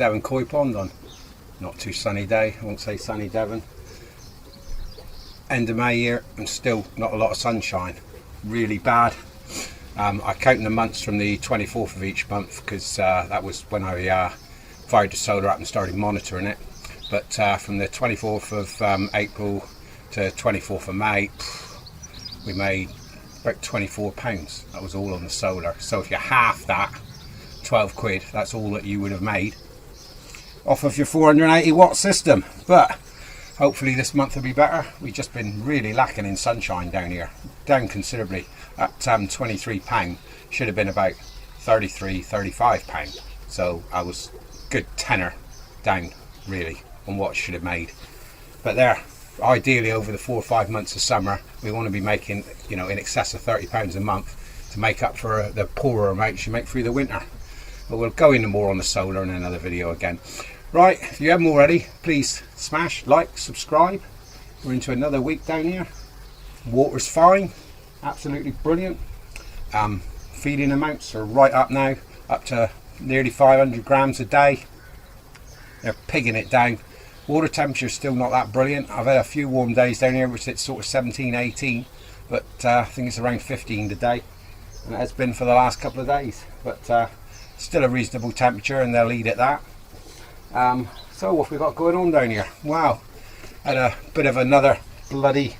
Devon koi pond on not too sunny day. I won't say sunny Devon. End of May here and still not a lot of sunshine. Really bad. I count the months from the 24th of each month because that was when I fired the solar up and started monitoring it. But from the 24th of April to 24th of May, we made about £24. That was all on the solar. So if you half that, 12 quid, that's all that you would have made off of your 480 watt system. But hopefully this month will be better. We've just been really lacking in sunshine down here, down considerably. At £23 should have been about £33-35. So I was good tenner down really on what I should have made. But there, ideally over the 4 or 5 months of summer we want to be making, you know, in excess of £30 a month to make up for the poorer amounts you make through the winter. But we'll go into more on the solar in another video again. Right, if you haven't already, please smash like, subscribe. We're into another week down here. Water's fine, absolutely brilliant. Feeding amounts are right up now, up to nearly 500 grams a day. They're pigging it down. Water temperature's still not that brilliant. I've had a few warm days down here which it's sort of 17, 18, but I think it's around 15 today, and it has been for the last couple of days. But still a reasonable temperature, and they'll eat at that. So what have we got going on down here? Wow, had a bit of another bloody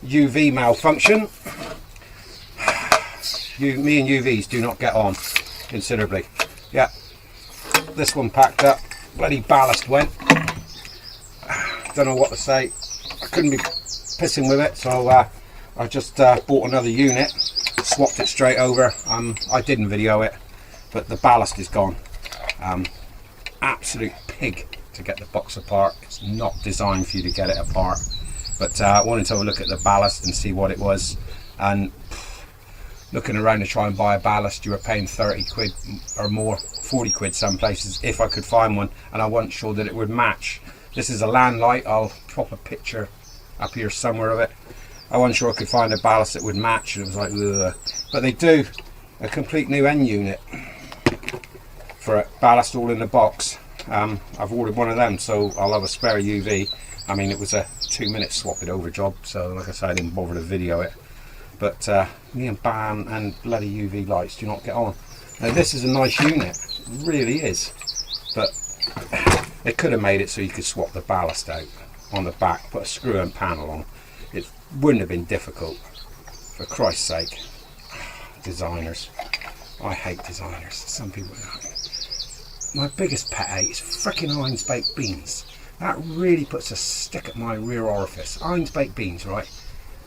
UV malfunction. Me and UVs do not get on considerably. Yeah, this one packed up, bloody ballast went. Don't know what to say. I couldn't be pissing with it, so I just bought another unit, swapped it straight over. I didn't video it, but the ballast is gone. Absolute pig to get the box apart. It's not designed for you to get it apart. But I wanted to have a look at the ballast and see what it was. And looking around to try and buy a ballast, you were paying 30 quid or more, 40 quid some places if I could find one, and I wasn't sure that it would match. This is a land light. I'll pop a picture up here somewhere of it. I wasn't sure I could find a ballast that would match, and it was like, ugh. But they do a complete new end unit for a ballast all in the box. I've ordered one of them, so I'll have a spare UV. I mean, it was a 2-minute swap it over job, so like I said, I didn't bother to video it. But me and BAM and bloody UV lights do not get on. Now this is a nice unit, it really is, but they could have made it so you could swap the ballast out on the back, put a screw and panel on. It wouldn't have been difficult, for Christ's sake. Designers, I hate designers. Some people don't. My biggest pet hate is frickin' Heinz baked beans. That really puts a stick at my rear orifice. Heinz baked beans, right?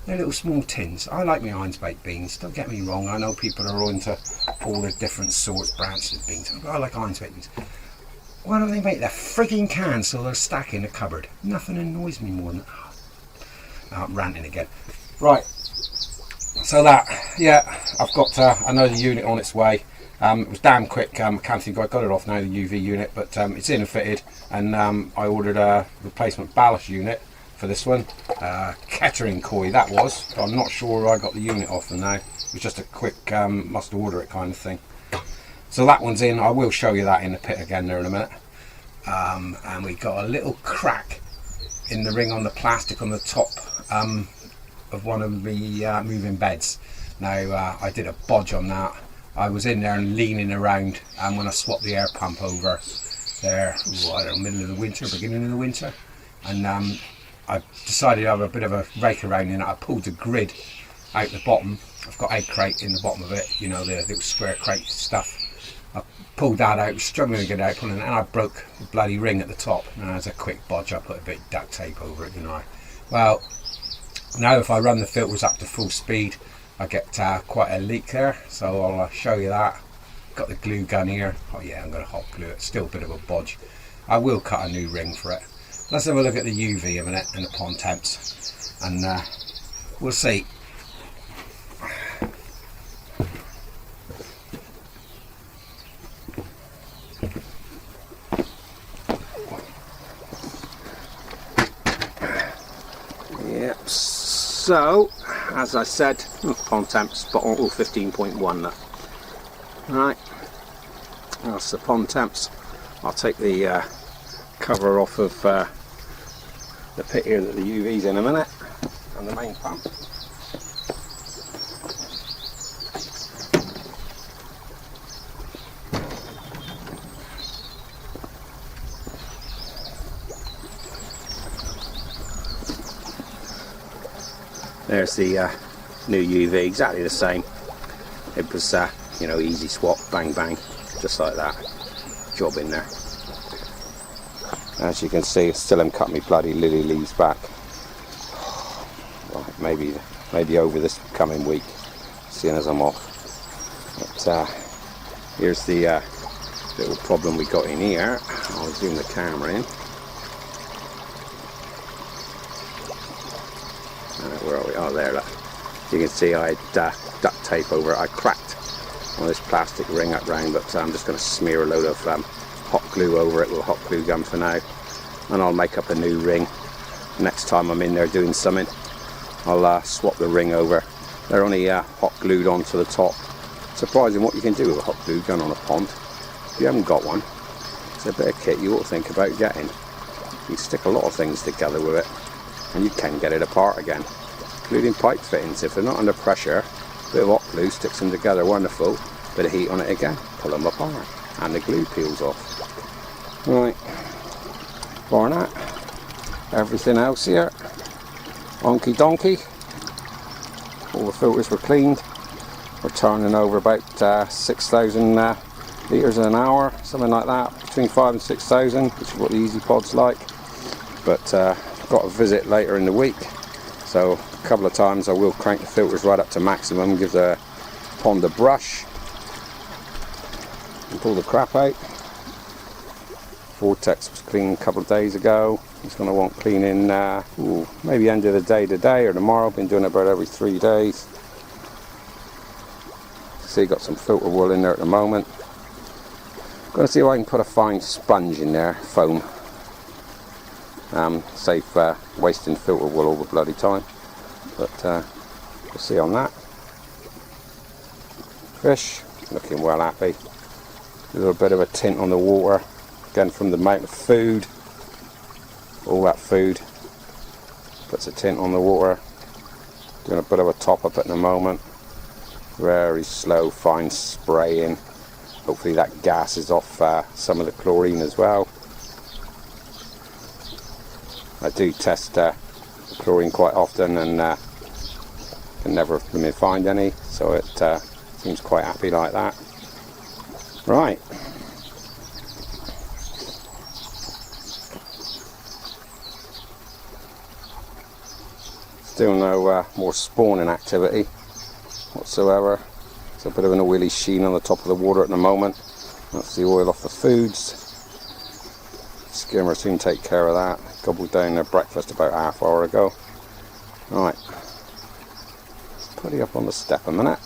They're little small tins. I like my Heinz baked beans, don't get me wrong. I know people are all into all the different sorts, branches of beans. I like Heinz baked beans. Why don't they make their frigging cans so they're stacked in the cupboard? Nothing annoys me more than... Oh, I'm ranting again. Right, so that, yeah, I've got another unit on its way. It was damn quick. I can't think I got it off now, the UV unit, but it's in and fitted, and I ordered a replacement ballast unit for this one. Kettering koi that was. I'm not sure I got the unit off them now. It was just a quick must order it kind of thing. So that one's in. I will show you that in the pit again there in a minute. And we got a little crack in the ring on the plastic on the top of one of the moving beds. Now I did a bodge on that. I was in there and leaning around, and when I swapped the air pump over there, I don't know, middle of the winter, beginning of the winter, and I decided to have a bit of a rake around in it. I pulled the grid out the bottom. I've got egg crate in the bottom of it, you know, the little square crate stuff. I pulled that out, struggling to get it out, and I broke the bloody ring at the top. And as a quick bodge, I put a bit of duct tape over it, didn't I? Well, now if I run the filters up to full speed, I get quite a leak there, so I'll show you that. Got the glue gun here. Oh yeah, I'm going to hot glue it. Still a bit of a bodge. I will cut a new ring for it. Let's have a look at the UV a minute and the pond temps, and we'll see. Yep. So, as I said, pond temps spot on, all 15.1 there. Right, that's the pond temps. I'll take the cover off of the pit here that the UV's in a minute, and the main pump. There's the new UV, exactly the same. It was, you know, easy swap, bang bang, just like that. Job in there. As you can see, I still haven't cut me bloody lily leaves back. Right, maybe over this coming week, seeing as I'm off. But here's the little problem we got in here. I'll zoom the camera in. Where are we? Oh, there, look. You can see I had duct tape over it. I cracked on this plastic ring up round, but I'm just going to smear a load of hot glue over it with a hot glue gun for now, and I'll make up a new ring. Next time I'm in there doing something, I'll swap the ring over. They're only hot glued onto the top. Surprising what you can do with a hot glue gun on a pond. If you haven't got one, it's a bit of kit you ought to think about getting. You can stick a lot of things together with it, and you can get it apart again, including pipe fittings. If they're not under pressure, a bit of hot glue sticks them together, wonderful. Bit of heat on it again, pull them apart, and the glue peels off. Right, bar that, everything else here, honky donkey. All the filters were cleaned. We're turning over about 6,000 litres an hour, something like that, between 5 and 6,000, which is what the Easy Pod's like. But got a visit later in the week, so a couple of times I will crank the filters right up to maximum, give the pond a brush and pull the crap out. Vortex was cleaned a couple of days ago. It's going to want cleaning maybe end of the day today or tomorrow. I've been doing it about every 3 days. See, got some filter wool in there at the moment. Going to see if I can put a fine sponge in there, foam. Save wasting filter wool all the bloody time, but we'll see on that. Fish looking well happy. A little bit of a tint on the water, again from the amount of food. All that food puts a tint on the water. Doing a bit of a top up at the moment. Very slow, fine spraying. Hopefully that gas is off some of the chlorine as well. I do test chlorine quite often, and can never find any, so it seems quite happy like that. Right. Still no more spawning activity whatsoever. It's a bit of an oily sheen on the top of the water at the moment. That's the oil off the foods. Skimmer soon take care of that. Gobbled down their breakfast about half hour ago. Right, let's put it up on the step a minute.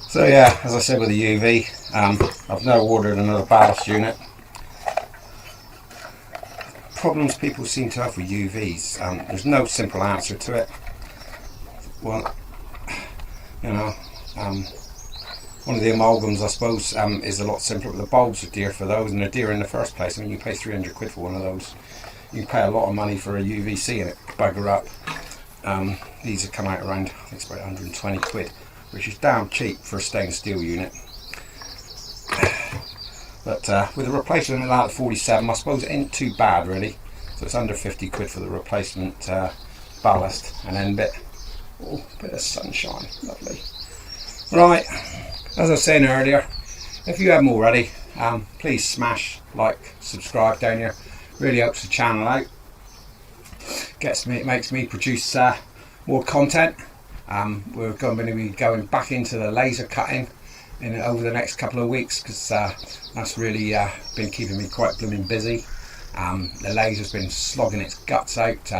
So yeah, as I said with the UV, I've now ordered another ballast unit. Problems people seem to have with UVs, there's no simple answer to it. Well, you know, one of the amalgams I suppose is a lot simpler, but the bulbs are dear for those, and they're dear in the first place. I mean, you pay 300 quid for one of those. You can pay a lot of money for a UVC and it bugger up. These have come out around, I think it's about 120 quid. Which is damn cheap for a stainless steel unit. But with a replacement of that 47, I suppose it ain't too bad really. So it's under 50 quid for the replacement ballast, and then bit of sunshine, lovely. Right, as I was saying earlier, if you haven't already, please smash like, subscribe down here. Really helps the channel out. It makes me produce more content. We're going to be going back into the laser cutting over the next couple of weeks, because that's really been keeping me quite blooming busy. The laser's been slogging its guts out.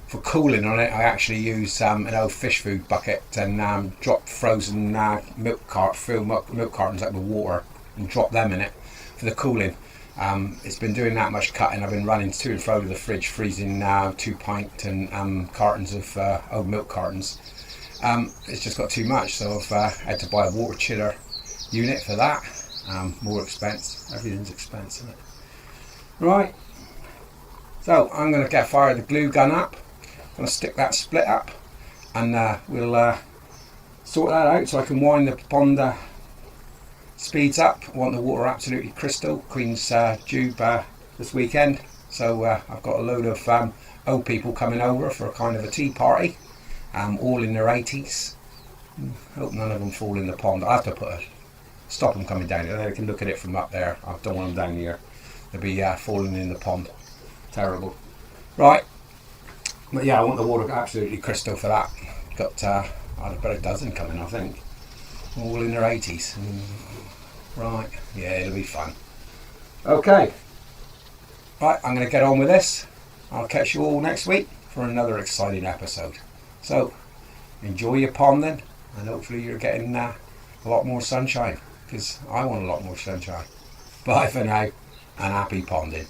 For cooling on it, I actually use an old fish food bucket and drop frozen milk cartons out with water and drop them in it for the cooling. It's been doing that much cutting. I've been running to and fro to the fridge, freezing 2-pint and cartons of old milk cartons. It's just got too much, so I've had to buy a water chiller unit for that. More expense. Everything's expensive, isn't it? Right. So I'm going to fire the glue gun up. I'm going to stick that split up, and we'll sort that out so I can wind the pond speeds up. I want the water absolutely crystal. Queen's due this weekend, so I've got a load of old people coming over for a kind of a tea party, all in their 80s. Hope none of them fall in the pond. I have to stop them coming down here. They can look at it from up there. I don't want them down here. They'll be falling in the pond. Terrible. Right. But yeah, I want the water absolutely crystal for that. Got about a dozen coming, I think. All in their 80s. Right. Yeah, it'll be fun. Okay. Right, I'm going to get on with this. I'll catch you all next week for another exciting episode. So, enjoy your pond then, and hopefully you're getting a lot more sunshine, because I want a lot more sunshine. Bye for now, and happy ponding.